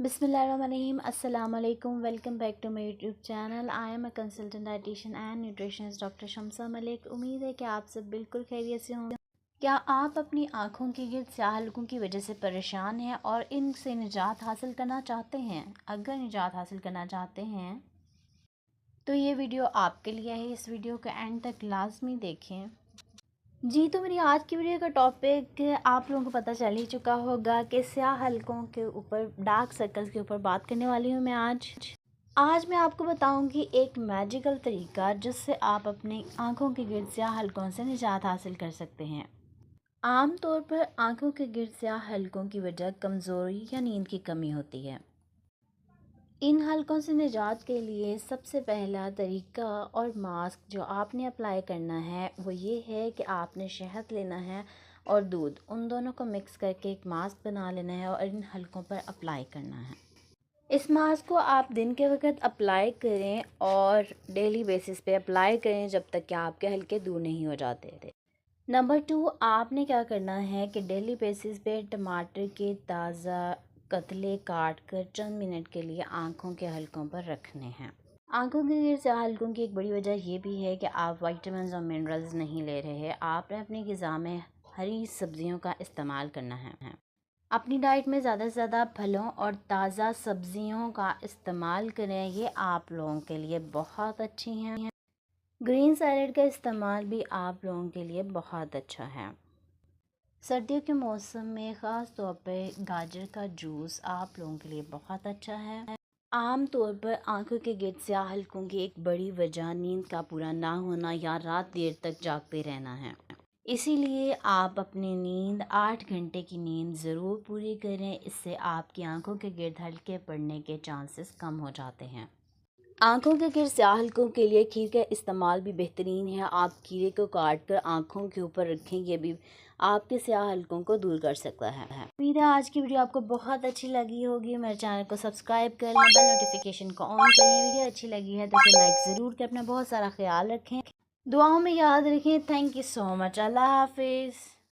Bismillahirrahmanirrahim. Assalamu alaikum. Welcome back to my YouTube channel. I am a consultant dietitian and nutritionist Dr. Shamsa Malik. उम्मीद है कि आप सब बिल्कुल खैरियत से होंगे. क्या आप अपनी आँखों के गिर्द स्याह हलकों की वजह से परेशान हैं और इनसे निजात हासिल करना चाहते हैं? अगर निजात हासिल करना चाहते हैं तो ये वीडियो आपके लिए है. इस वीडियो को एंड तक लाजमी देखें. जी, तो मेरी आज की वीडियो का टॉपिक आप लोगों को पता चल ही चुका होगा कि स्याह हलकों के ऊपर, डार्क सर्कल्स के ऊपर बात करने वाली हूँ मैं आज मैं आपको बताऊंगी एक मैजिकल तरीका जिससे आप अपनी आंखों के गिर्द स्याह हलकों से निजात हासिल कर सकते हैं. आम तौर पर आंखों के गिर्द स्याह हलकों की वजह कमज़ोरी या नींद की कमी होती है. इन हलकों से निजात के लिए सबसे पहला तरीका और मास्क जो आपने अप्लाई करना है वो ये है कि आपने शहद लेना है और दूध, उन दोनों को मिक्स करके एक मास्क बना लेना है और इन हलकों पर अप्लाई करना है. इस मास्क को आप दिन के वक्त अप्लाई करें और डेली बेसिस पे अप्लाई करें जब तक कि आपके हलके दूर नहीं हो जाते थे. नंबर 2, आपने क्या करना है कि डेली बेसिस पे टमाटर के ताज़ा कतले काट कर चंद मिनट के लिए आँखों के हलकों पर रखने हैं. आँखों के गिर्द स्याह हलकों की एक बड़ी वजह ये भी है कि आप विटामिन्स और मिनरल्स नहीं ले रहे हैं. आपने अपनी ग़िज़ा में हरी सब्जियों का इस्तेमाल करना है. अपनी डाइट में ज़्यादा से ज़्यादा फलों और ताज़ा सब्जियों का इस्तेमाल करें. ये आप लोगों के लिए बहुत अच्छी हैं. ग्रीन सैलेड का इस्तेमाल भी आप लोगों के लिए बहुत अच्छा है. सर्दियों के मौसम में ख़ास तौर पर गाजर का जूस आप लोगों के लिए बहुत अच्छा है. आम तौर पर आंखों के गिर्द स्याह हलकों की एक बड़ी वजह नींद का पूरा ना होना या रात देर तक जागते रहना है. इसीलिए आप अपनी नींद 8 घंटे की नींद ज़रूर पूरी करें. इससे आपकी आंखों के गिर्द हलके पड़ने के चांसेस कम हो जाते हैं. आँखों के गिर्द स्याह हलकों के लिए खीर का इस्तेमाल भी बेहतरीन है. आप खीरे को काट कर आँखों के ऊपर रखें, ये भी आपके स्याह हलकों को दूर कर सकता है. उम्मीद है आज की वीडियो आपको बहुत अच्छी लगी होगी. मेरे चैनल को सब्सक्राइब कर लें, बेल नोटिफिकेशन को ऑन कर लें. वीडियो अच्छी लगी है तो इसे लाइक ज़रूर करें. अपना बहुत सारा ख्याल रखें, दुआओं में याद रखें. Thank you so much. अल्लाह हाफिज़.